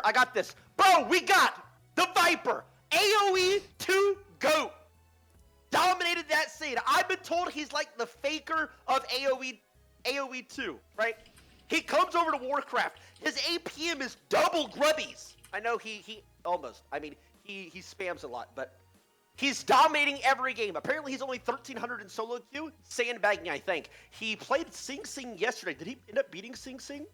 I got this. Bro, we got TheViper. AoE 2 GOAT. Dominated that scene. I've been told he's like the faker of AoE 2, right? He comes over to Warcraft. His APM is double Grubby's. I know he almost. I mean, he spams a lot, but he's dominating every game. Apparently, he's only 1,300 in solo queue. Sandbagging, I think. He played Sing Sing yesterday. Did he end up beating Sing Sing?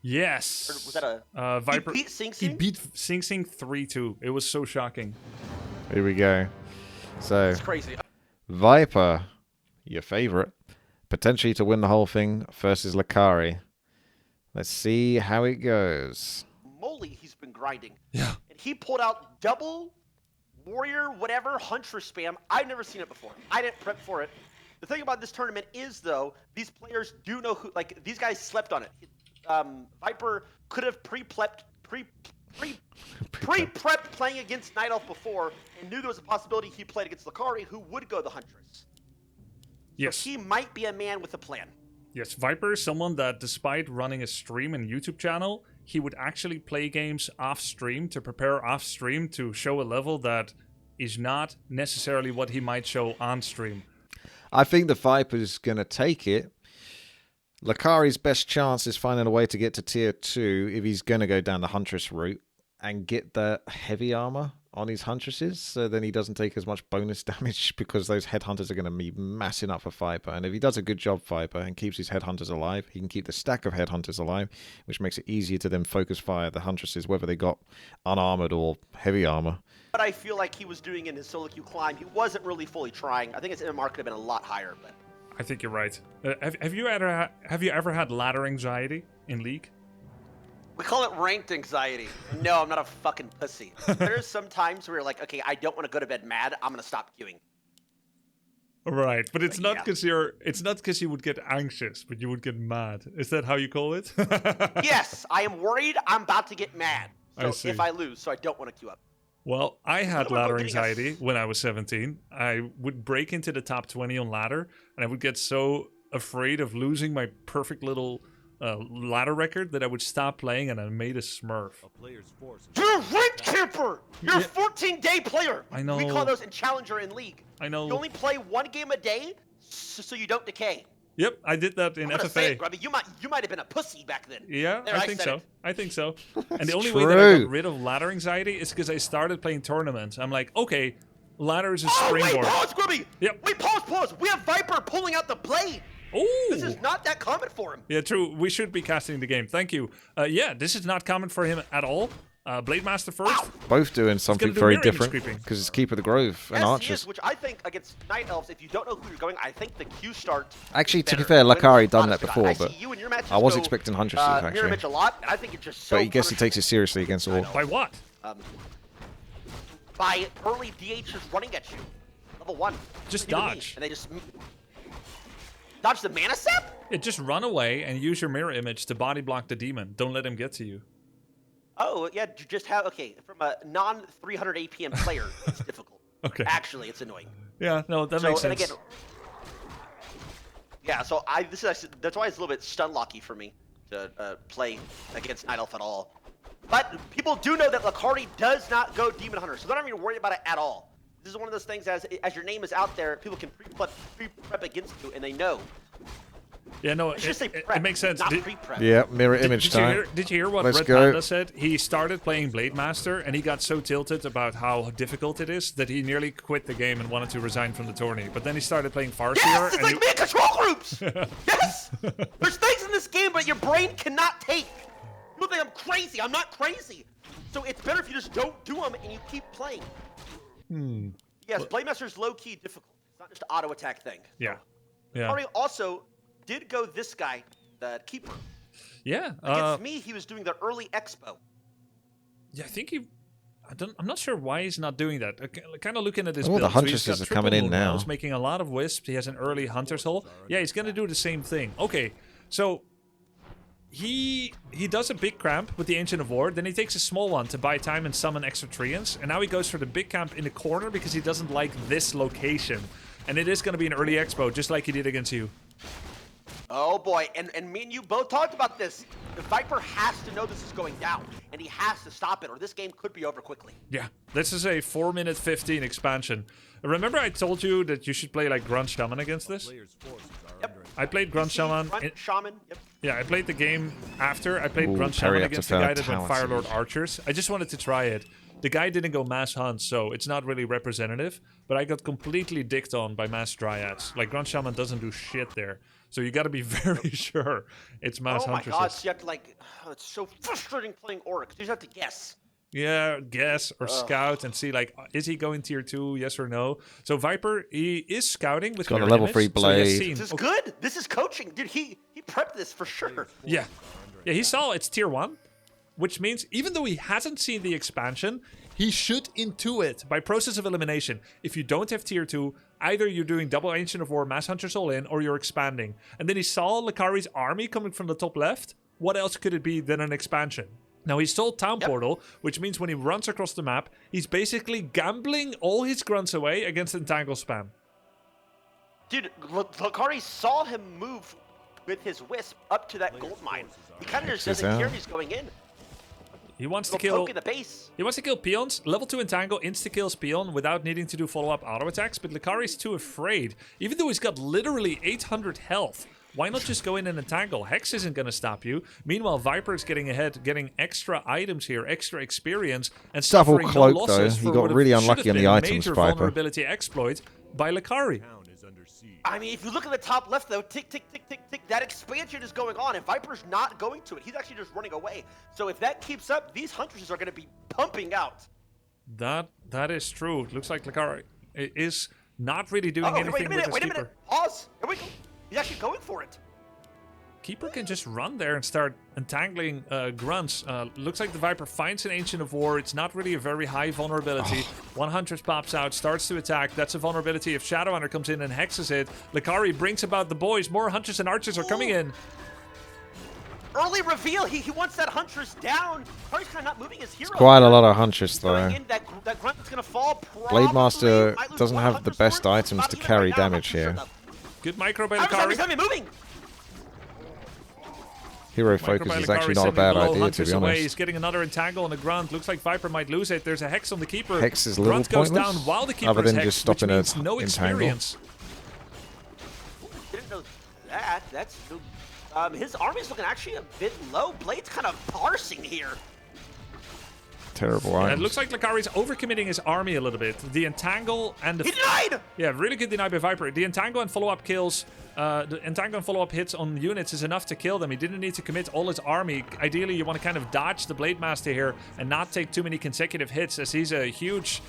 Yes. Or was that a Viper? He beat Sing Sing? He beat Sing Sing 3-2. It was so shocking. Here we go. So, it's crazy. Viper, your favorite, potentially to win the whole thing versus Lacari. Let's see how it goes. Moly, he's been grinding. Yeah. And he pulled out double warrior, whatever, huntress spam. I've never seen it before. I didn't prep for it. The thing about this tournament is, though, these players do know who, like, these guys slept on it. Viper could have pre-prepped playing against Night Elf before and knew there was a possibility he played against Lacari, who would go the huntress. Yes. So he might be a man with a plan. Yes, Viper is someone that, despite running a stream and YouTube channel, he would actually play games off-stream to prepare off-stream to show a level that is not necessarily what he might show on-stream. I think the Viper's going to take it. Lacari's best chance is finding a way to get to tier 2 if he's going to go down the Huntress route and get the heavy armor on his Huntresses, so then he doesn't take as much bonus damage because those Headhunters are going to be massing up for Viper. And if he does a good job, Viper, and keeps his Headhunters alive, he can keep the stack of Headhunters alive, which makes it easier to then focus fire the Huntresses, whether they got unarmored or heavy armor. But I feel like he was doing in his solo queue climb. He wasn't really fully trying. I think his MMR could have been a lot higher, but... I think you're right. Have you ever had ladder anxiety in League? We call it ranked anxiety. No, I'm not a fucking pussy. There's some times where you're like, okay, I don't want to go to bed mad. I'm gonna stop queuing. Right, but it's not because you would get anxious, but you would get mad. Is that how you call it? Yes, I am worried. I'm about to get mad. I see. If I lose, so I don't want to queue up. Well, I had ladder anxiety when I was 17. I would break into the top 20 on ladder, and I would get so afraid of losing my perfect little ladder record that I would stop playing, and I made a smurf. You're a ranked camper! You're a 14-day player! I know. We call those in Challenger in League. I know. You only play one game a day, so you don't decay. Yep, I did that in I'm gonna FFA. say it, Grubby. You might have been a pussy back then. Yeah, There, I think so. it. I think so. And the only way that I got rid of ladder anxiety is because I started playing tournaments. I'm like, okay, ladder is a springboard. Wait, pause, Grubby! Yep. Wait, pause. We have Viper pulling out the blade. Ooh. This is not that common for him. Yeah, true. We should be casting the game. Thank you. Yeah, this is not common for him at all. Blade Master first. Both doing something very different because it's Keeper of the Grove and Yes, Archers. he is, which I think against Night Elves, if you don't know who you're going, I think the Q start. Actually, to be better. fair, Lacari done Honestly, that before, I but see you and your matches I was go, expecting Huntresses, mirror actually. image a lot, and I think it's just so. But I guess he takes it seriously against all. By what? By early DHs running at you. Level 1. Just Even me, dodge. and they just dodge the mana sap? Yeah, just run away and use your mirror image to body block the demon. Don't let him get to you. Oh, yeah, just have, okay, from a non-300 APM player, it's difficult. Okay. Actually, it's annoying. Yeah, no, that makes sense. And again, yeah, so this is actually, that's why it's a little bit stun-locky for me to play against Night Elf at all. But people do know that Lacari does not go Demon Hunter, so they're not even worried about it at all. This is one of those things, as your name is out there, people can pre-prep against you, and they know. Yeah, no, Let's just say it prep, makes sense. not pre-prep. Yeah, mirror image time. Did you hear what Let's RedPanda go. said? He started playing Blade Master, and he got so tilted about how difficult it is that he nearly quit the game and wanted to resign from the tourney. But then he started playing Farseer. Yes, it's and like me in control groups! Yes! There's things in this game that your brain cannot take. People think I'm crazy. I'm not crazy. So it's better if you just don't do them and you keep playing. Yes, Blade Master is low-key difficult. It's not just an auto-attack thing. Yeah. Yeah. Ari also did go this guy, the Keeper. Yeah. Against me, he was doing the early Expo. Yeah, I think he... I'm not sure why he's not doing that. Kind of looking at his Oh, the build. Huntresses are coming in now. He's making a lot of Wisps. He has an early Hunter's Hole. Yeah, he's going to do the same thing. Okay, so he does a big camp with the Ancient of War. Then he takes a small one to buy time and summon extra Treants. And now he goes for the big camp in the corner because he doesn't like this location. And it is going to be an early Expo, just like he did against you. Oh boy, and me and you both talked about this. The Viper has to know this is going down, and he has to stop it, or this game could be over quickly. Yeah, this is a 4-minute 15 expansion. Remember I told you that you should play like Grunt Shaman against this? Yep. I played Grunt Shaman. Shaman. Yep. Yeah, I played the game after. I played Ooh, Grunt parry Shaman up to against the guy that went fatality. Firelord Archers. I just wanted to try it. The guy didn't go Mass Hunt, so it's not really representative. But I got completely dicked on by Mass Dryads. Like, Grunt Shaman doesn't do shit there. So you gotta be very sure it's Mass Oh my Huntresses. god, so you have to like, it's so frustrating playing Orc. You just have to guess. Yeah, guess or scout and see, like, is he going tier 2, yes or no? So Viper, he is scouting with got a mirror level image, 3 so he has blade. seen- This is good. This is coaching. Dude, he prepped this for sure. Yeah. Yeah, he saw it's tier 1, which means even though he hasn't seen the expansion, he should intuit by process of elimination. If you don't have tier 2, either you're doing double Ancient of War, Mass Hunters all in, or you're expanding. And then he saw Lacari's army coming from the top left. What else could it be than an expansion? Now, he stole Town Portal, which means when he runs across the map, he's basically gambling all his grunts away against Entangle spam. Dude, Lacari saw him move with his Wisp up to that gold mine. He kind of just Hexes doesn't care out. if he's going in. He wants to Go kill... poke in the base. He wants to kill peons. Level 2 Entangle insta-kills peon without needing to do follow-up auto-attacks, but Lacari's too afraid. Even though he's got literally 800 health, why not just go in and Entangle? Hex isn't going to stop you. Meanwhile, Viper's getting ahead, getting extra items here, extra experience, and Double suffering cloak, no losses though. He for got what really should have unlucky on been the a items, major Viper. vulnerability exploit by Lacari. I mean, if you look at the top left, though, tick, tick, tick, tick, tick, that expansion is going on, and Viper's not going to it. He's actually just running away. So if that keeps up, these Huntresses are going to be pumping out. That is true. It looks like Lacari is not really doing Oh, anything wait a minute, with his wait a keeper. minute. Pause. Here we go. He's actually going for it. Keeper can just run there and start entangling grunts. Looks like the Viper finds an Ancient of War. It's not really a very high vulnerability. 100 pops out, starts to attack. That's a vulnerability if Shadowhunter comes in and hexes it. Lacari brings about the boys. More Hunters and Archers are coming in. Early reveal. He wants that Huntress down. Lacari's kind of not moving his hero. Quite a lot of Huntress, Going though. in, that grunt's going to fall. Blade probably. Master Might lose doesn't one have the Huntress best sword. items Not to even carry right now, damage not too sure here. though. Good micro by Hammerfall, Lacari. moving. Hero Micro focus by is Lacari actually not a sending bad the low idea, to Hunters be away. honest. He's getting another entangle on the grunt. Looks like Viper might lose it. There's a hex on the keeper. Hex is a little Grunt goes pointless, down while the keeper other is than hexed, just stopping which a means no entangle. experience. Didn't know that. That's his army's looking actually a bit low. Blade's kind of parsing here. Terrible Yeah, it items. looks like Lacari's overcommitting his army a little bit. The entangle and the He denied. yeah, really good deny by Viper. The entangle and follow-up kills, the entangle and follow-up hits on units is enough to kill them. He didn't need to commit all his army. Ideally, you want to kind of dodge the Blade Master here and not take too many consecutive hits, as he's a huge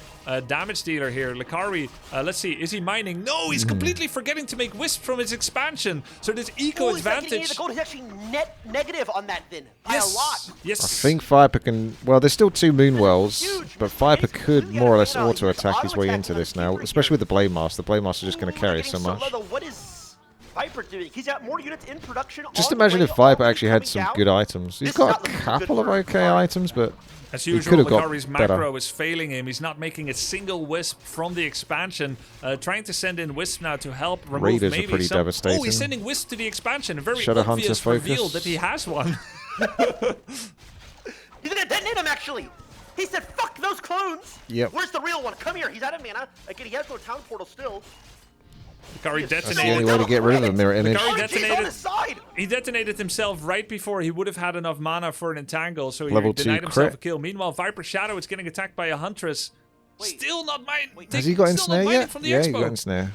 damage dealer here. Lacari, let's see, is he mining? No, he's completely forgetting to make Wisp from his expansion. So this eco He's not getting any of advantage. the gold. He's actually net negative on that then by Yes, a lot. yes. I think Viper can... Well, there's still 2 Moon Wells, Huge. but Viper He's could really more or gonna less get out. He's auto-attack his way auto-attacking into on this the now, keeper especially here. with the Blade Master. The Blade Master's just going to carry Getting so much. low, though. What is Viper doing? He's got more units in production. Just on the imagine way, if Viper already actually had coming some down. good items. He's This is got not a looking good couple of for okay Lacari. items, but As he usual, could have got Lacari's better. macro is failing him. He's not making a single Wisp from the expansion. Trying to send in Wisp now to help remove Raiders are maybe pretty some... devastating. Oh, he's sending Wisp to the expansion. A very Shadowhunter obvious focus. reveal that he has one. He's gonna detonate him actually. He said, "Fuck those clones." Yep. Where's the real one? Come here. He's out of mana. Again, he has no town portal still. Lacari that's the detonated. only way to get rid of the mirror image. Lacari RG's on detonated. his side. He detonated himself right before he would have had enough mana for an entangle, so he Level 2 denied himself crit. a kill. Meanwhile, Viper Shadow is getting attacked by a Huntress. Wait. Still not mine. Has he got Still not Ensnare mining yet? from the Yeah, expo. he got Ensnare.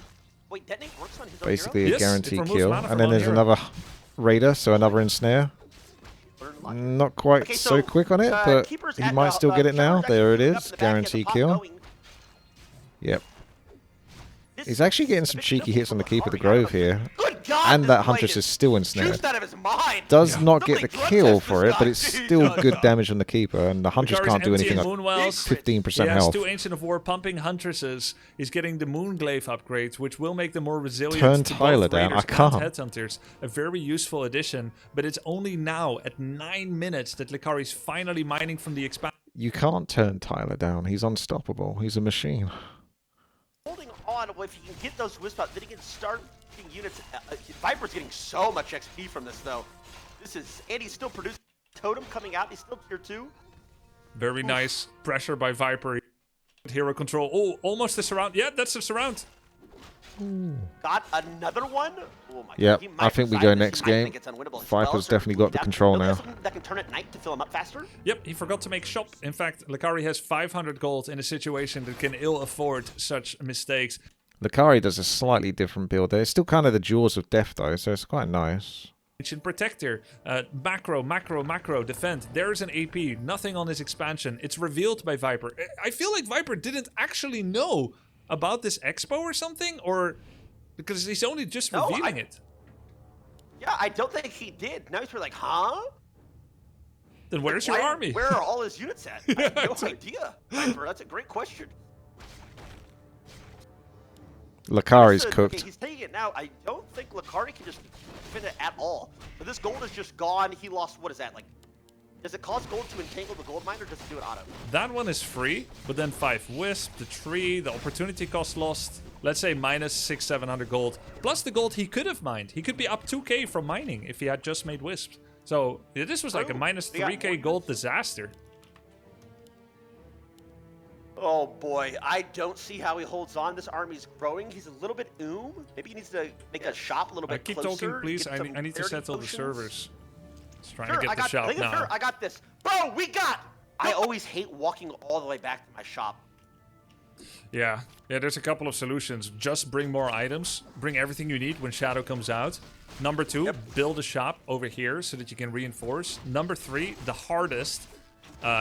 Wait, detonate works on his own Basically Yes, a it guaranteed removes kill. mana from And then one there's hero. another Raider, so another Ensnare. hero. Not quite Okay, so quick on it, but Keeper's he at- might still get it now. Keeper's There it actually is. up in the back, he has a Guaranteed pop kill. going. Yep. This He's actually getting some a bit cheeky simple hits on the for Keeper of the Lacari. Grove here. Good God, And this that blade Huntress is still ensnared. juiced out of his mind. Does not get Somebody the drug kill test for this it, but guy. it's He still does good not. damage on the Keeper, and the Huntress Lacari's can't do emptying anything at Moonwells. 15% He has health. 2 Ancient of War pumping Huntresses. He's getting the Moonglaive upgrades, which will make them more resilient Turn to Tyler both down. Raiders I can't. and Headhunters. A very useful addition, but it's only now at 9 minutes that Lacari's finally mining from the expansion. You can't turn Tyler down. He's unstoppable. He's a machine. Holding on on, well, if he can get those wisp out, then he can start getting units. Viper's getting so much XP from this, though. This is, and he's still producing totem coming out. He's still tier 2. Very nice pressure by Viper. Hero control. Oh, almost a surround. Yeah, that's a surround. Got another one. Oh my Yep, God. He might I think we decide go this. next He might game. think it's unwinnable. Viper's Spells are definitely got the down. control Nobody now. has something that can turn at night to fill him up faster. Yep, he forgot to make shop. In fact, Lacari has 500 gold in a situation that can ill afford such mistakes. Lacari does a slightly different build there. It's still kind of the Jaws of Death, though, so it's quite nice. Ancient Protector, macro, defend. There's an AP, nothing on his expansion. It's revealed by Viper. I feel like Viper didn't actually know about this expo or something, or because he's only just revealing it. Yeah, I don't think he did. Now he's like, huh? Then where's your army? Where are all his units at? I have no idea. Viper, that's a great question. Lacari's cooked. Okay, he's taking it now. I don't think Lacari can just defend it at all. But this gold is just gone. He lost, what is that, like, does it cost gold to entangle the gold mine, or does it do it auto? That one is free, but then 5 wisp, the tree, the opportunity cost lost. Let's say minus 600-700 gold. Plus the gold he could have mined. He could be up 2k from mining if he had just made wisps. So this was like a minus 3k gold disaster. Oh boy, I don't see how he holds on. This army's growing. He's a little bit Maybe he needs to make a shop a little bit Keep closer. talking, please. I need to settle the servers. Just trying to get the shop now. Sure, I got this. Bro, I always hate walking all the way back to my shop. Yeah, there's a couple of solutions. Just bring more items. Bring everything you need when Shadow comes out. Number 2, build a shop over here so that you can reinforce. Number 3, the hardest,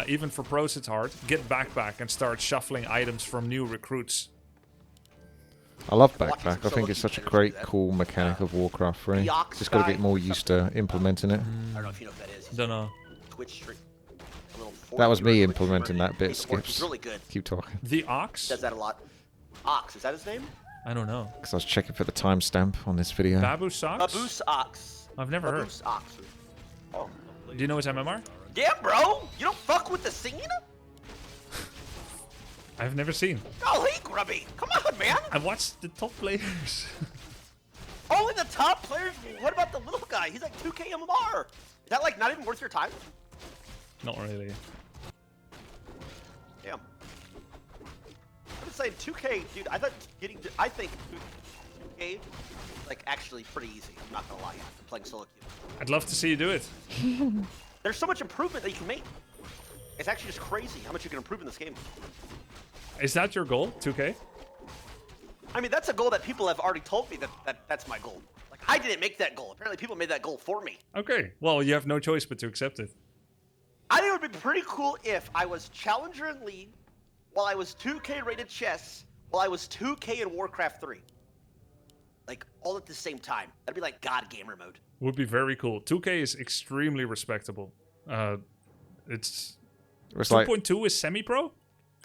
even for pros it's hard, get backpack and start shuffling items from new recruits. I love backpack. I think it's such a great, cool mechanic of Warcraft 3. Just got to get more used to implementing it. I don't know if you know what that is. Don't know. Twitch stream. That was me implementing that bit, Skips. Really good. Keep talking. The Ox? Does that a lot. Ox, is that his name? I don't know. Because I was checking for the timestamp on this video. Babu Socks? Baboose Ox. I've never heard. Baboose Ox. Oh. Do you know his MMR? Yeah, bro. You don't fuck with the scene? I've never seen. Golly, Grubby. Come on, man. I watched the top players. Only the top players? What about the little guy? He's like 2k MMR. Is that like not even worth your time? Not really. Damn. I'm just saying 2k, dude. I think 2k is like actually pretty easy. I'm not gonna lie. For playing solo queue. I'd love to see you do it. There's so much improvement that you can make. It's actually just crazy how much you can improve in this game. Is that your goal, 2k? I mean, that's a goal that people have already told me that's my goal. Like, I didn't make that goal. Apparently, people made that goal for me. Okay, well, you have no choice but to accept it. I think it would be pretty cool if I was Challenger in League, while I was 2k rated chess, while I was 2k in Warcraft 3. Like, all at the same time. That'd be like God Gamer mode. Would be very cool. 2k is extremely respectable. It's 2.2 is semi-pro?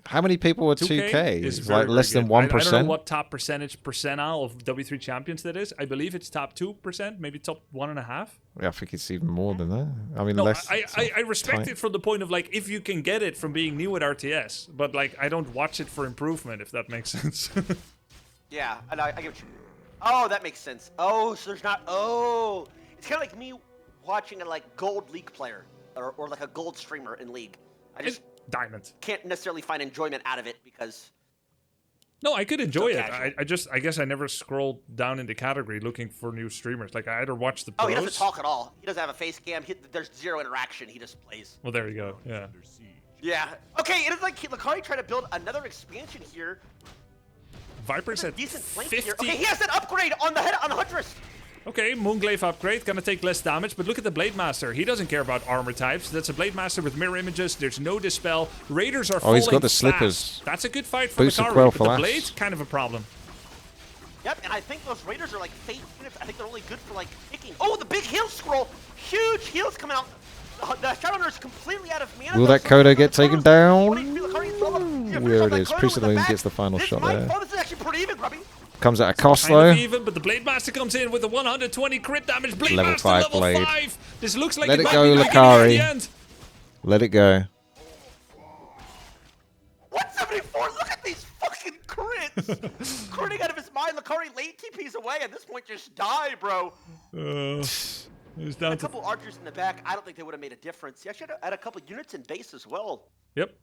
How many people were 2K? Is It's very, like less very than good. 1%. I don't know what top percentile of W3 champions that is. I believe it's top 2%, maybe top 1.5%. Yeah, I think it's even more than that. I mean, No, less. I respect it from the point of like if you can get it from being new at RTS, but like I don't watch it for improvement, if that makes sense. Yeah, and I get what you mean. Oh, that makes sense. Oh, so there's not. Oh, it's kind of like me watching a like gold League player or like a gold streamer in League. I just Diamond. can't necessarily find enjoyment out of it because. No, I could enjoy it. casual. I guess I never scrolled down in the category looking for new streamers. Like I either watch the pros. Oh, he doesn't talk at all. He doesn't have a face cam. There's zero interaction. He just plays. Well, there you go. Yeah. Yeah. Okay, it is like Lacari trying to build another expansion here. Viper's There's a at decent flank 50. here. Okay, he has an upgrade on the head on the Huntress. Okay, Moonglaive upgrade, gonna take less damage, but look at the Blade Master. He doesn't care about armor types. That's a Blade Master with mirror images. There's no dispel. Raiders are falling he's got the fast. slippers. That's a good fight for Boost of Lacari, Quell but the Flash. Blade's kind of a problem. Yep, and I think those Raiders are like fake units. I think they're only good for like picking. Oh, the big heal scroll. Huge heals coming out. The Shadowrunner's completely out of mana. Will that Kodo get taken down? There it is. Priest of the Moon gets the final shot there. Oh, this is actually pretty even, Grubby. Comes at a cost, Kind though. of even, but the Blade Master comes in with the 120 crit damage. Blade Level Master 5 level blade. 5. This looks like Let it might go, be the beginning of Lacari. the end. Let it go. 174. Look at these fucking crits. Crooning out of his mind, Lacari late TP's away. At this point, just die, bro. He's down A couple archers in the back, I don't think they would have made a difference. He actually had a couple units in base as well. Yep.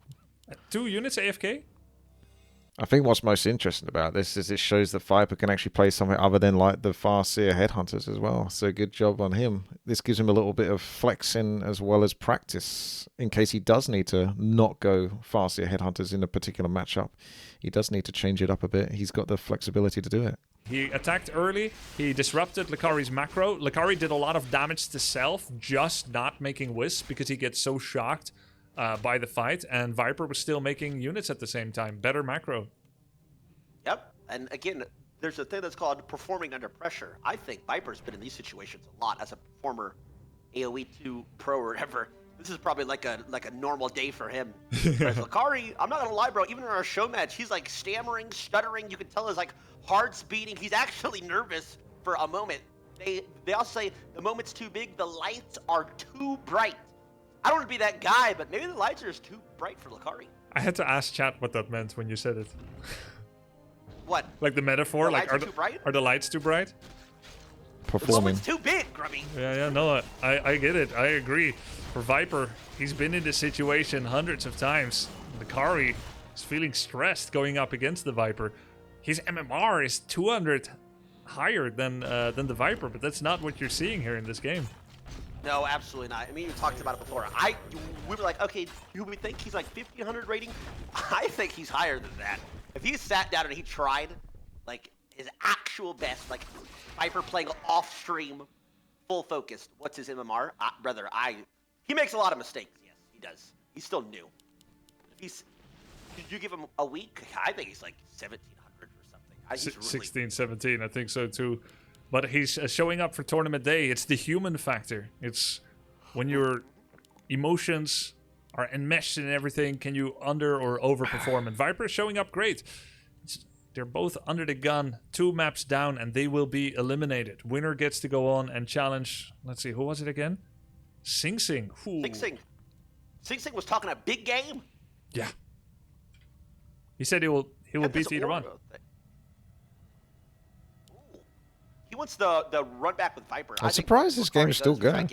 2 units AFK. I think what's most interesting about this is it shows that Viper can actually play something other than like the Farseer Headhunters as well. So good job on him. This gives him a little bit of flexing as well as practice in case he does need to not go Farseer Headhunters in a particular matchup. He does need to change it up a bit. He's got the flexibility to do it. He attacked early. He disrupted Lacari's macro. Lacari did a lot of damage to self, just not making Wisp because he gets so shocked by the fight, and Viper was still making units at the same time. Better macro. Yep, and again, there's a thing that's called performing under pressure. I think Viper's been in these situations a lot as a former AoE 2 pro or whatever. This is probably like a normal day for him. Whereas Lacari, I'm not gonna lie, bro, even in our show match, he's like stammering, stuttering. You can tell his like heart's beating. He's actually nervous for a moment. They all say the moment's too big, the lights are too bright. I don't want to be that guy, but maybe the lights are just too bright for Lacari. I had to ask chat what that meant when you said it. What? Like the metaphor? The like lights are too bright? Are the lights too bright? The Performing. moment's too big, Grubby. Yeah, no, I get it. I agree. For Viper, he's been in this situation hundreds of times. Lacari is feeling stressed going up against the Viper. His MMR is 200 higher than the Viper, but that's not what you're seeing here in this game. No, absolutely not. I mean, you talked about it before. We were like, okay, do we think he's like 1500 rating? I think he's higher than that. If he sat down and he tried, like, his actual best, like, Viper playing off-stream, full focused, what's his MMR? He makes a lot of mistakes. Yes, he does. He's still new. Did you give him a week? I think he's like 1700 or something. He's 16, 17, I think so too. But he's showing up for tournament day. It's the human factor. It's when your emotions are enmeshed in everything, can you under or overperform? And Viper is showing up great. They're both under the gun, 2 maps down, and they will be eliminated. Winner gets to go on and challenge, let's see, who was it again? Sing Sing. Sing Sing was talking a big game. Yeah. He said he will beat either one. He wants the run back with Viper. I'm surprised this game is still going.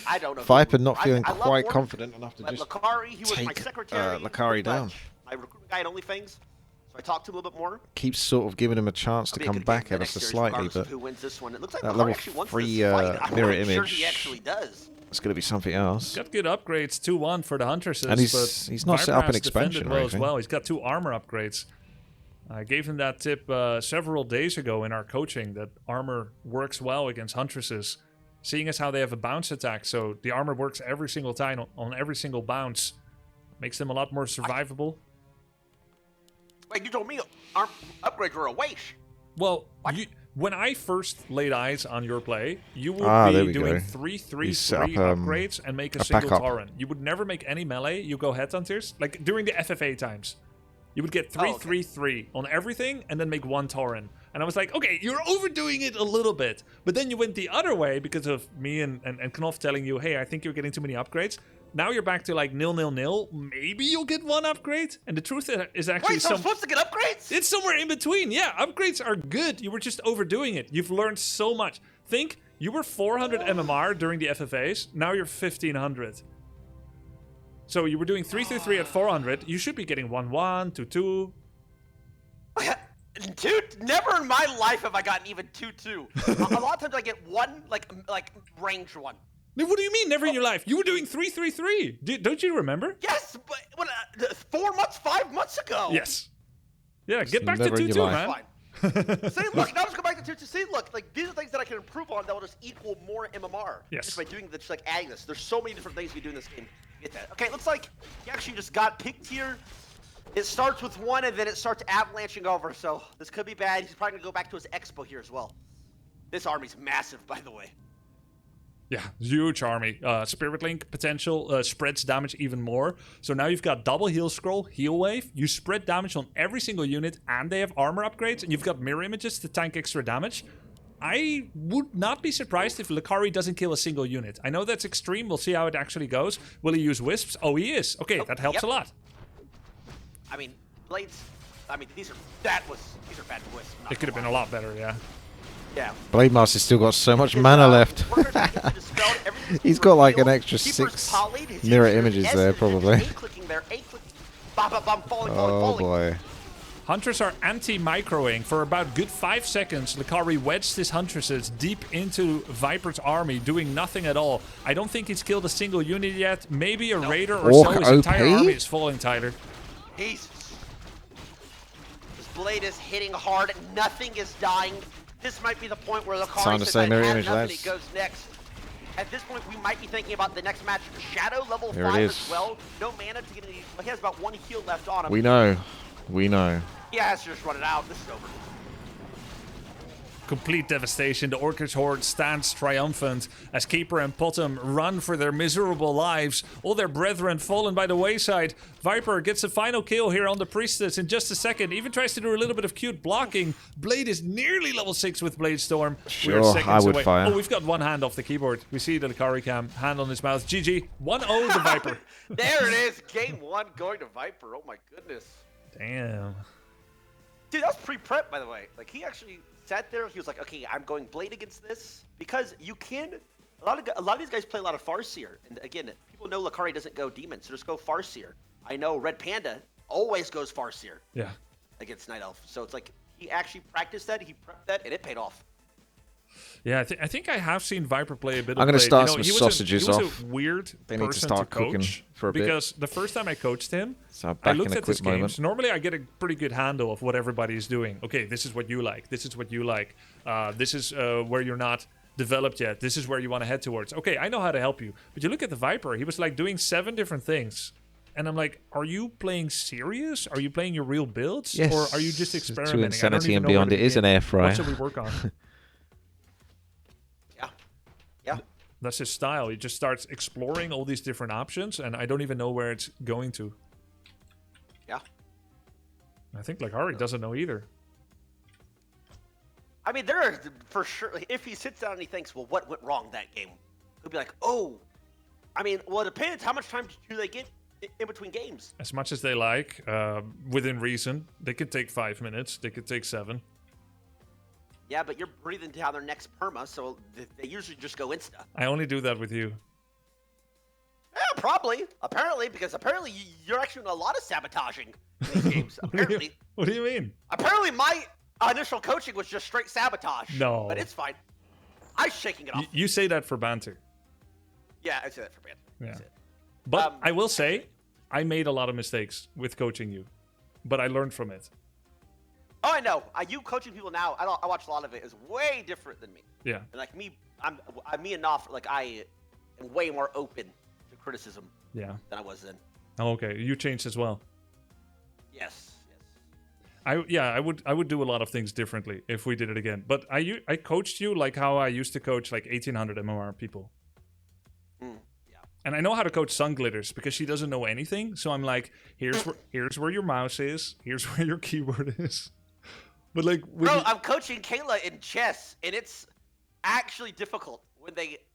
I don't know. Viper not feeling quite confident enough to just Lacari, he was my take secretary. Lacari down. My recruitment guy at OnlyFans. So I talked to him a little bit more. Keeps sort of giving him a chance to come back at us slightly, but who wins this one? It looks like that Lacari level actually wants 3 this fight. I'm mirror not image, sure he actually does. it's going to be something else. Got good upgrades, 2-1 for the Hunters. And he's not set up an expansion or anything. Well, he's got 2 armor upgrades. I gave him that tip several days ago in our coaching that armor works well against Huntresses, seeing as how they have a bounce attack. So the armor works every single time on every single bounce. Makes them a lot more survivable. Wait, you told me armor upgrades were a waste. Well, when I first laid eyes on your play, you would be doing 3-3-3 upgrades and make a single Turin. You would never make any melee. You go Headhunters, like during the FFA times. You would get 3-3-3 on everything and then make 1 Turin. And I was like, okay, you're overdoing it a little bit. But then you went the other way because of me and Knopf telling you, hey, I think you're getting too many upgrades. Now you're back to like 0-0-0. Maybe you'll get 1 upgrade. And the truth is actually... Wait, so I'm supposed to get upgrades? It's somewhere in between. Yeah, upgrades are good. You were just overdoing it. You've learned so much. Think, you were 400 MMR during the FFAs. Now you're 1500. So you were doing 3-3-3 at 400. You should be getting 1-1, 2-2. Dude, never in my life have I gotten even 2-2. A lot of times I get 1, like range 1. What do you mean, never in your life? You were doing 3-3-3. Don't you remember? Yes, but 4 months, 5 months ago. Yes. Yeah, get back to 2-2, man. Fine. See, look, now let's go back to 2-2. See, look, like these are things that I can improve on that will just equal more MMR. Yes. Just by doing this, just like adding this. There's so many different things we do in this game. Get that. Okay, looks like he actually just got picked here. It starts with 1 and then it starts avalanching over. So this could be bad. He's probably gonna go back to his expo here as well. This army's massive, by the way. Yeah, huge army. Spirit Link potential spreads damage even more. So now you've got double heal scroll, heal wave. You spread damage on every single unit, and they have armor upgrades, and you've got mirror images to tank extra damage. I would not be surprised if Lacari doesn't kill a single unit. I know that's extreme. We'll see how it actually goes. Will he use wisps? Oh, he is. Okay, that helps a lot. I mean, Blades, I mean, these are bad boys. It could have been a lot better, yeah. Yeah. Blade Master's still got so much mana left. He's got like an extra 6 mirror images there, probably. Oh boy. Hunters are anti-microing. For about good 5 seconds, Lacari wedged his Huntresses deep into Viper's army, doing nothing at all. I don't think he's killed a single unit yet. Maybe a raider or so. His entire army is falling, Tyler. Jesus. This blade is hitting hard. Nothing is dying. This might be the point where Lacari says, "I have enough," and he goes next. At this point, we might be thinking about the next match. Shadow level 5 as well. No mana to get any. He has about 1 heal left on him. We know. We know. He has to just run it out. This is over. Complete devastation. The Orcish Horde stands triumphant as Keeper and Potom run for their miserable lives. All their brethren fallen by the wayside. Viper gets a final kill here on the Priestess in just a second. Even tries to do a little bit of cute blocking. Blade is nearly level 6 with Blade Storm. Sure, I would fire. Oh, we've got one hand off the keyboard. We see the Lacari cam. Hand on his mouth. GG. 1-0 the Viper. There it is. Game 1 going to Viper. Oh my goodness. Damn. Dude, that was pre-prep, by the way. Like, he actually sat there. He was like, okay, I'm going Blade against this. Because you can... A lot of these guys play a lot of Farseer. And again, people know Lacari doesn't go Demon, so just go Farseer. I know RedPanda always goes Farseer. Yeah. Against Night Elf. So it's like, he actually practiced that, he prepped that, and it paid off. Yeah, I think I have seen Viper play a bit of I'm going to Blade. start you know, some sausages off. He was a weird They need to person start to coach cooking for a bit. because the first time I coached him, So I back looked in a at his quick moment. games. Normally, I get a pretty good handle of what everybody is doing. Okay, this is what you like. This is what you like. This is where you're not developed yet. This is where you want to head towards. Okay, I know how to help you. But you look at the Viper. He was like doing 7 different things. And I'm like, are you playing serious? Are you playing your real builds? Yes. Or are you just experimenting? To Insanity and Beyond, it is an air fryer. What should we work on? Yeah. That's his style. He just starts exploring all these different options, and I don't even know where it's going to. Yeah. I think Lacari doesn't know either. I mean, there are, for sure, if he sits down and he thinks, well, what went wrong that game? He'll be like, oh. I mean, well, it depends. How much time do they get in between games? As much as they like, within reason. They could take 5 minutes. They could take 7. Yeah, but you're breathing down their next perma, so they usually just go insta. I only do that with you. Yeah, probably. Apparently, because apparently you're actually doing a lot of sabotaging in these games. Apparently. What do you mean? Apparently, my initial coaching was just straight sabotage. No. But it's fine. I'm shaking it off. You say that for banter. Yeah, I say that for banter. Yeah. But I will say, I made a lot of mistakes with coaching you. But I learned from it. Oh, I know. You coaching people now, I watch a lot of it, is way different than me. Yeah. And like me, I'm me and Knopf, like I am way more open to criticism than I was then. Oh, okay. You changed as well. Yes. I would do a lot of things differently if we did it again. But I coached you like how I used to coach like 1800 MMR people. Yeah. And I know how to coach Sun Glitters because she doesn't know anything. So I'm like, here's where your mouse is. Here's where your keyboard is. But like, bro, I'm coaching Kayla in chess, and it's actually difficult when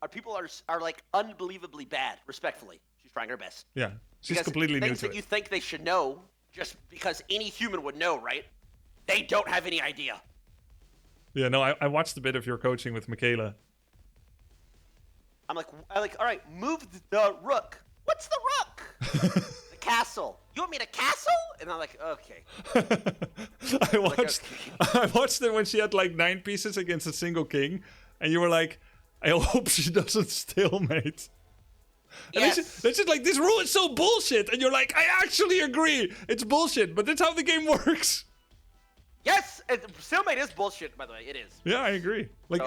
people are like unbelievably bad. Respectfully, she's trying her best. Yeah, she's because completely new to things that you think they should know, just because any human would know, right? They don't have any idea. Yeah, no, I watched a bit of your coaching with Michaela. I'm like, all right, move the rook. What's the rook? The castle. You want me to castle? And I'm like, okay. I watched it when she had like 9 pieces against a single king, and you were like, I hope she doesn't stalemate. Yes. And it's just like, this rule is so bullshit. And you're like, I actually agree. It's bullshit, but that's how the game works. Yes, stalemate is bullshit, by the way. It is. Yeah, I agree. Like,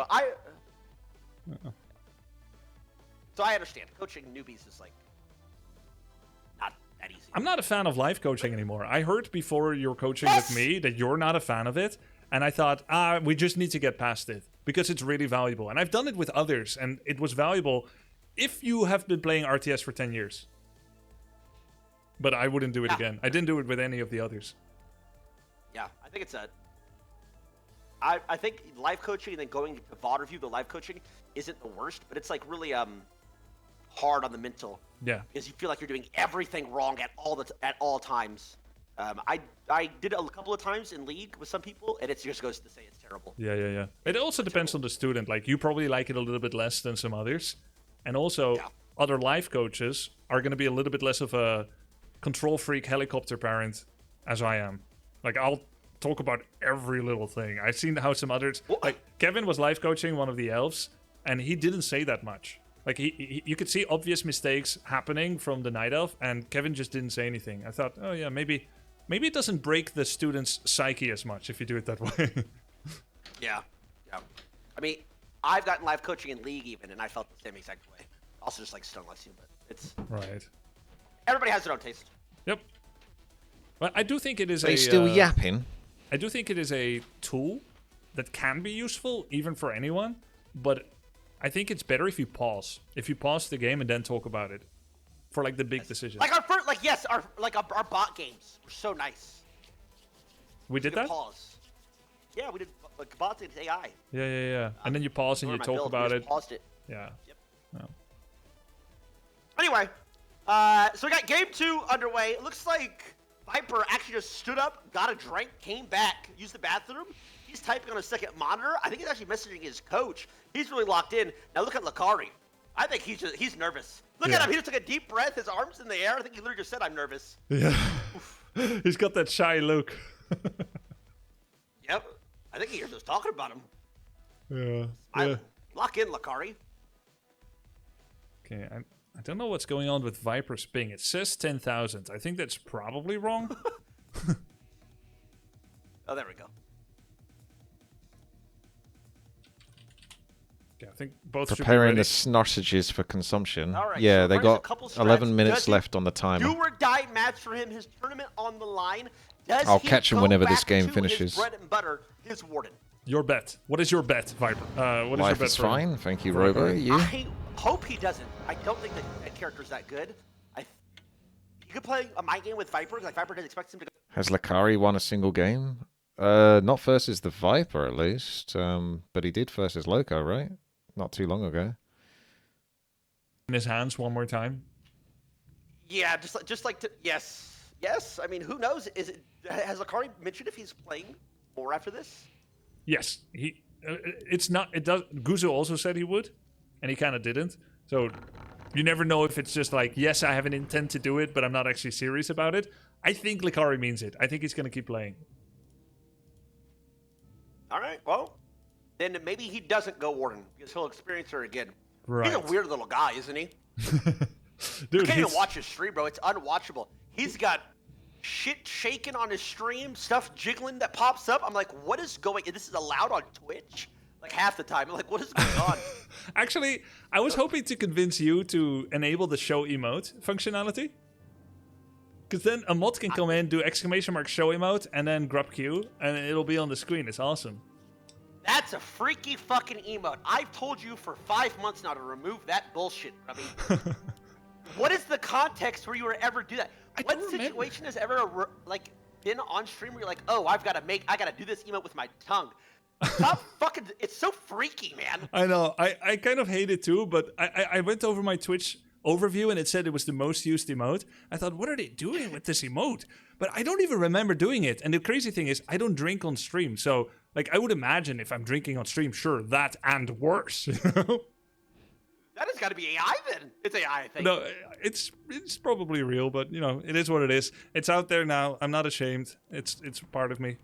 So I understand. Coaching newbies is like not that easy. I'm not a fan of live coaching anymore. I heard before your coaching with me that you're not a fan of it. And I thought, we just need to get past it because it's really valuable. And I've done it with others, and it was valuable if you have been playing RTS for 10 years. But I wouldn't do it again. I didn't do it with any of the others. Yeah, I think it's I think live coaching and then going to VOD review, the live coaching isn't the worst, but it's like really hard on the mental. Yeah. Because you feel like you're doing everything wrong at all times. I did it a couple of times in League with some people, and it just goes to say it's terrible. Yeah. It also depends on the student. Like, you probably like it a little bit less than some others. And also, other life coaches are going to be a little bit less of a control freak helicopter parent as I am. Like, I'll talk about every little thing. I've seen how some others... Like, Kevin was life coaching one of the elves, and he didn't say that much. Like, you could see obvious mistakes happening from the night elf, and Kevin just didn't say anything. I thought, oh yeah, maybe it doesn't break the student's psyche as much if you do it that way. Yeah. I mean, I've gotten live coaching in League even, and I felt the same exact way. Also just like Stone Lexi, but it's... Right. Everybody has their own taste. Yep. But I do think it is He's still yapping. I do think it is a tool that can be useful, even for anyone, but I think it's better if you pause. If you pause the game and then talk about it. For, like, the big decisions. Like our first, our bot games were so nice. We did that? Pause. Yeah, we did like bots and AI. Yeah. And then you pause and you talk about it. Paused it. Yeah. Yep. No. Anyway, so we got game 2 underway. It looks like Viper actually just stood up, got a drink, came back, used the bathroom. He's typing on a second monitor. I think he's actually messaging his coach. He's really locked in. Now look at Lacari. I think he's nervous. Look at him. He just took a deep breath. His arms in the air. I think he literally just said, "I'm nervous." Yeah. He's got that shy look. Yep. I think he hears us talking about him. Yeah. Lock in, Lacari. Okay, I don't know what's going on with Viper's ping. It says 10,000. I think that's probably wrong. Oh, there we go. Okay, I think both should be Preparing ready. the snorsages for consumption. All right, Yeah, so they Viper's a got couple 11 strats. minutes Does he left on the timer. Do or die match for him. His tournament on the line. Does I'll he catch him go whenever this back game to finishes. His bread and butter, his Warden. Your bet. What is your bet, Viper? What is Life your bet is for him? fine. Thank you, For Robo. Viper? You? I hope he doesn't. I don't think that character's that good. You could play a mind game with Viper. Like Viper doesn't expect him to go. Has Lacari won a single game? Not versus the Viper, at least. But he did versus Lowko, right? Not too long ago. In his hands one more time. Yeah, just like to, yes. I mean, who knows? Has Lacari mentioned if he's playing more after this? Yes, he. It's not. It does. Guzo also said he would, and he kind of didn't. So you never know if it's just like, yes, I have an intent to do it, but I'm not actually serious about it. I think Lacari means it. I think he's gonna keep playing. All right. Well, then maybe he doesn't go Warden because he'll experience her again. Right. He's a weird little guy, isn't he? Dude, I can't even watch his stream, bro. It's unwatchable. He's got shit shaking on his stream, stuff jiggling that pops up. I'm like, what is going? This is allowed on Twitch? Like half the time. I'm like, what is going on? Actually, I was hoping to convince you to enable the show emote functionality. Because then a mod can come in, do ! Show emote, and then grub Q, and it'll be on the screen. It's awesome. That's a freaky fucking emote. I've told you for 5 months now to remove that bullshit, Grubby. What is the context where you would ever do that? What situation has ever like been on stream where you're like, oh, I gotta do this emote with my tongue? Stop fucking! It's so freaky, man. I know. I kind of hate it too, but I went over my Twitch overview and it said it was the most used emote. I thought, what are they doing with this emote? But I don't even remember doing it. And the crazy thing is, I don't drink on stream, so like I would imagine if I'm drinking on stream, sure, that and worse. You know? That has got to be AI then. It's AI, I think. No, it's probably real, but you know, it is what it is. It's out there now. I'm not ashamed. It's part of me.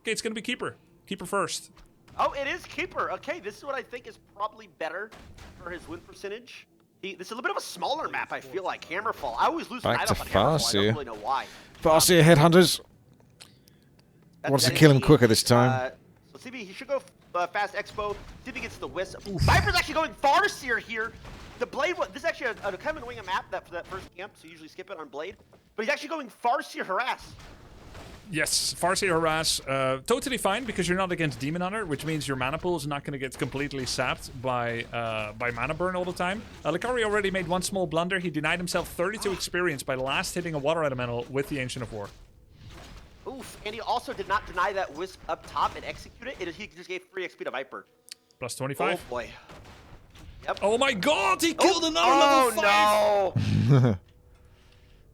Okay, it's gonna be Keeper. Keeper first. Oh, it is Keeper. Okay, this is what I think is probably better for his win percentage. This is a little bit of a smaller map, I feel like. Hammerfall. I always lose my Back to on Hammerfall. I Farseer. don't really know why. Farseer Headhunters. Wants to kill him quicker this time. So CB, he should go fast expo. See if he gets the wisp. Ooh, Viper's actually going Farseer here. The Blade, this is actually a kind of annoying map for that first camp, so you usually skip it on Blade. But he's actually going Farseer Harass. Yes, Farseer Harass, totally fine because you're not against Demon Hunter, which means your mana pool is not going to get completely sapped by mana burn all the time. Lacari already made one small blunder. He denied himself 32 experience by last hitting a water elemental with the Ancient of War. Oof, and he also did not deny that wisp up top and execute it. He just gave free XP to Viper. Plus 25. Oh boy. Yep. Oh my god, he killed another level 5! Oh no!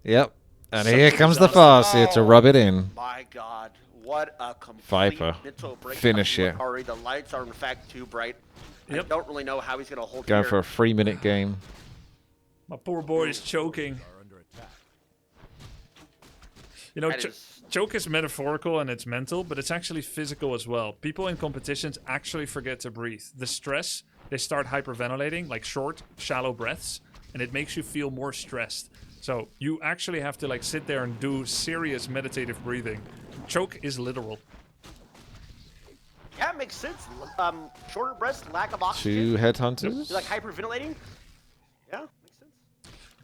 Yep. And Something here comes the exhausting. Farseer to rub it in. My God, what a complete Viper. mental break. Finish it. Lacari. The lights are in fact too bright. Yep. I don't really know how he's gonna hold Going here. for a 3-minute game. My poor boy is choking. You know, That is- choke is metaphorical and it's mental, but it's actually physical as well. People in competitions actually forget to breathe. The stress, they start hyperventilating, like short, shallow breaths, and it makes you feel more stressed. So you actually have to like sit there and do serious meditative breathing. Choke is literal. Yeah, it makes sense. Shorter breaths, lack of oxygen. 2 headhunters. You're like hyperventilating. Yeah, makes sense.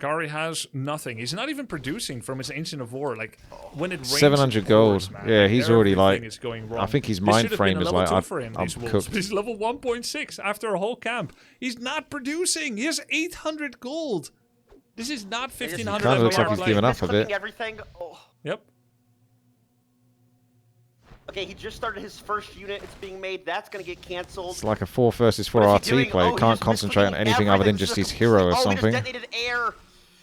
Lacari has nothing. He's not even producing from his Ancient of War. Like when it rains, 700 it pours, gold. man. Yeah, he's already, like- Everything is going wrong. I think his This mind should have frame been a is level like, 2 I'm- for him, I'm these wolves. cooked. But he's level 1.6 after a whole camp. He's not producing. He has 800 gold. This is not 1500. Kinda looks like MMR he's play. given up a bit. Misclicking everything. Oh. Yep. Okay, he just started his first unit. It's being made. That's gonna get canceled. It's like a 4 versus 4 What is he RT doing? play. Oh, he Can't just concentrate on misclicking anything other than everything. just This his is a hero or complete- something. Oh, he just detonated air.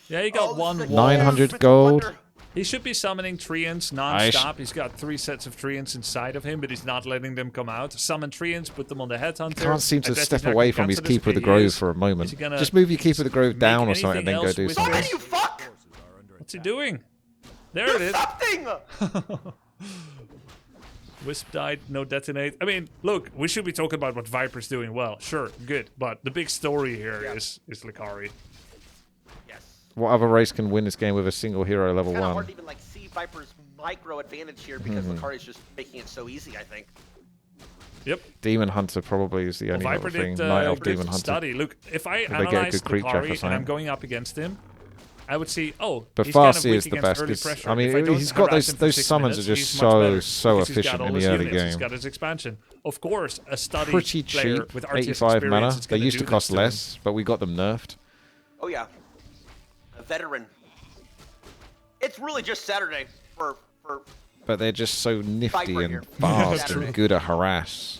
Yeah, he got Oh, one this is a wall. 900 Smith gold. Wonder. He should be summoning treants non-stop. He's got 3 sets of treants inside of him, but he's not letting them come out. Summon treants, put them on the headhunter. Can't seem I to bet he's step not away gonna from his cancel this, Keeper of the but he Grove is. for a moment. Is he gonna Just move your Keeper of the Grove make down or something and then anything go do else with something. What this? you fuck? What's he doing? There Do it is. something. Wisp died, no detonate. I mean, look, we should be talking about what Viper's doing well. Sure, good. But the big story here Yeah. is Lacari. Yes. What other race can win this game with a single hero level Kind of 1? hard to even like see Viper's micro advantage here because Lacari's just making it so easy. I think. Yep. Demon Hunter probably is the Well, only Viper other thing. did Night Elf did Demon Hunter. study. Look, if I Did they get a analyzed good creature or Lacari and something? I'm going up against him, I would see, oh, But he's kind of Farseer weak is the against best, early 'cause, pressure. I mean, If don't he's got harass those- him for those 6 summons minutes, are just he's much better, so because he's got efficient all in his the early units, He's game. got his expansion. Of course, a study Pretty player cheap, with RTS 85 mana. experience is They gonna used do to cost this to him. less, but we got them nerfed. Oh yeah. A veteran. It's really just Saturday for But they're just so nifty Viper and here. fast True. and good at harass.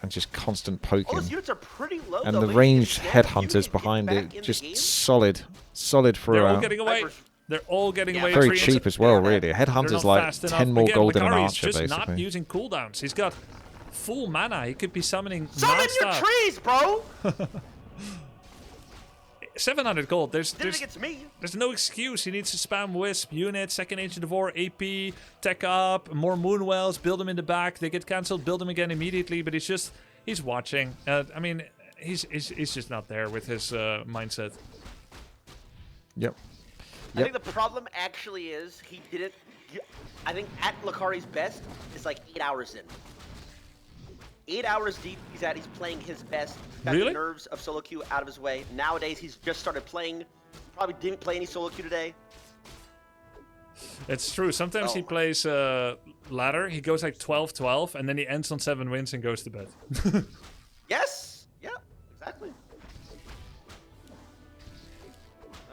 And just constant all poking. those units are pretty low. And though. the Maybe ranged just get them, you headhunters can get behind back it, in the just game. solid They're all throughout. getting away. Vipers- They're all getting Yeah, away. Very Treants- cheap as well, Yeah, really. They're Headhunter's not like fast 10 enough. more Again, gold than an Lacari's archer, just not basically. using cooldowns. He's got full mana. He could be summoning Summon your non-stop. trees, bro. 700 gold. Did it against me? There's no excuse. He needs to spam Wisp, unit, second Ancient of War, AP, tech up, more Moonwells, build them in the back. They get cancelled, build them again immediately. But he's watching. I mean, he's just not there with his mindset. Yep. I think the problem actually is he didn't. I think at Lacari's best is like 8 hours in. 8 hours deep, he's playing his best. Got Really? the nerves of solo queue out of his way. Nowadays, he's just started playing. Probably didn't play any solo queue today. It's true. Sometimes he Oh. plays ladder. He goes like 12-12, and then he ends on 7 wins and goes to bed. Yes. Yeah. Exactly.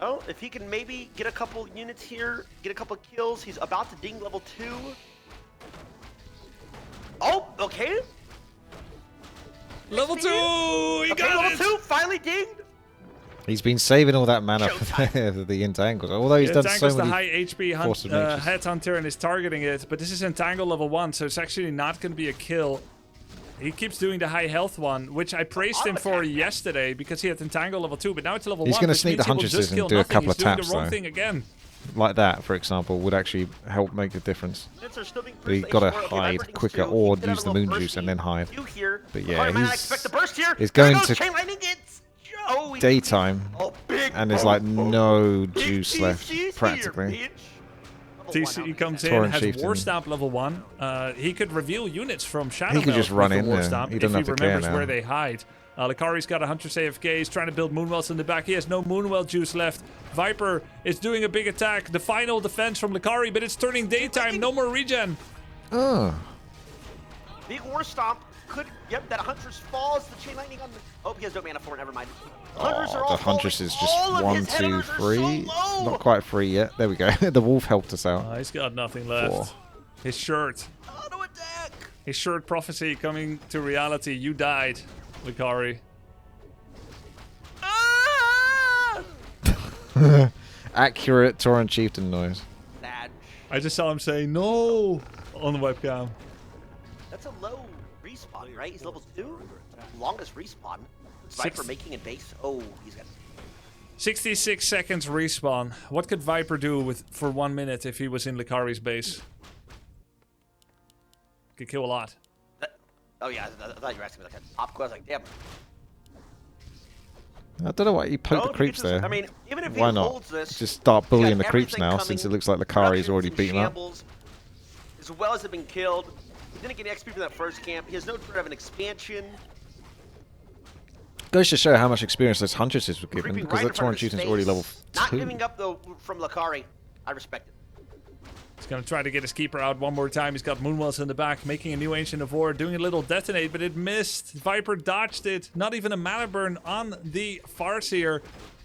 Oh, if he can maybe get a couple units here, get a couple kills, he's about to ding level 2. Oh, okay. Level 2! He Okay, got level it! 2, finally dinged. He's been saving all that mana for the entangles. Although he's done so Entangle's the many. high HP force of natures. headhunter and is targeting it, but this is Entangle level 1, so it's actually not going to be a kill. He keeps doing the high health one, which I praised him for yesterday because he had Entangle level 2, but now it's level 1. He's gonna which sneak means the he will Huntresses just and kill do a nothing. couple He's of doing taps, the wrong though. thing again. Like that, for example, would actually help make the difference. Units are still being But you pushed gotta to H4. Okay, hide Viper needs quicker to. or He did have use a the little moon burst juice and then hide. Two here. But yeah, Lacari might not he's- expect the burst here. he's There going goes to chain lightning. It's Joey. Daytime, Oh, big. and there's oh, like oh, no big juice left, TC's here, practically. bitch. Level one, TCE how comes big in, Turin has Chieftain. War Stamp level 1. He could reveal units from Shadow He could just run in War there. Stamp He doesn't if have he to care remembers now. where they hide. Lacari's got a Huntress AFK. He's trying to build Moonwells in the back. He has no Moonwell juice left. Viper is doing a big attack. The final defense from Lacari, but it's turning daytime. No more regen. Oh, that? Big War Stomp could. Yep, that Huntress falls. The chain lightning on the. Oh, he has no mana for it. Never mind. Hunters are all the Huntress falling. is just All of 1, his 2, headhunters are 3. so low. Not quite 3 yet. There we go. The wolf helped us out. He's got nothing left. 4. His shirt. Auto attack. His shirt prophecy coming to reality. You died, Lacari. Ah! Accurate Turin Chieftain noise. Thatch. I just saw him say no on the webcam. That's a low respawn, right? He's level 2? Longest respawn. Viper making it base. Oh, he's got 66 seconds respawn. What could Viper do for 1 minute if he was in Lacari's base? Could kill a lot. Oh yeah, I thought you were asking me like a pop quiz. Like, damn. I don't know why you poke the creeps there. I mean, even if why he not? holds this, Just start bullying the he's got creeps now, everything since it coming, looks like Lacari's already production's in beaten up. shambles, as well as have been killed. He didn't get XP from that first camp. He has no threat of an expansion. Goes to show how much experience those Huntresses were given, Creeping because right in that front Turin of his Chieftain's already face. level Not 2. giving up though from Lacari. I respect it. He's going to try to get his keeper out one more time. He's got Moonwells in the back, making a new Ancient of War, doing a little detonate, but it missed. Viper dodged it. Not even a mana burn on the Farseer.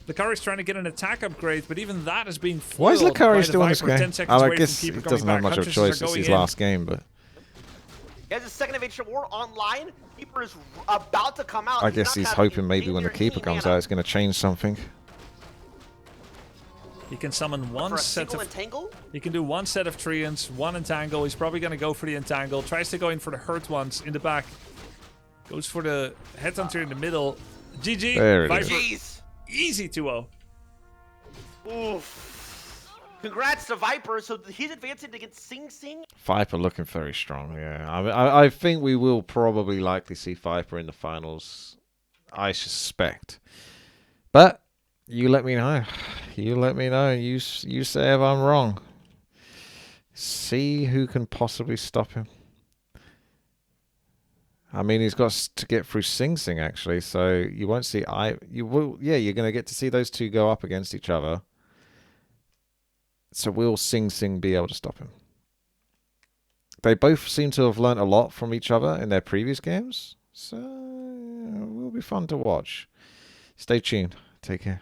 Lacari's trying to get an attack upgrade, but even that is being foiled. Why is Lacari still in by this the Viper, game? 10 seconds I away guess from keeper he coming doesn't have back. much of a Huntresses choice. are It's his going in. last game, but He has a second Invitational War online. Keeper is about to come out. I guess he's hoping maybe when the Keeper comes out, it's going to change something. He can summon one For a set single of... entangle? He can do one set of Treants, one Entangle. He's probably going to go for the Entangle. Tries to go in for the hurt ones in the back. Goes for the Headhunter in the middle. GG. There it Viper. is. Jeez. Easy 2-0. Oof. Congrats to Viper. So he's advancing against Sing Sing. Viper looking very strong, yeah. I think we will probably likely see Viper in the finals, I suspect. But you let me know. You let me know. You say if I'm wrong. See who can possibly stop him. I mean, he's got to get through Sing Sing, actually, so you won't see... you're going to get to see those two go up against each other. So will Sing Sing be able to stop him? They both seem to have learnt a lot from each other in their previous games, so it will be fun to watch. Stay tuned. Take care.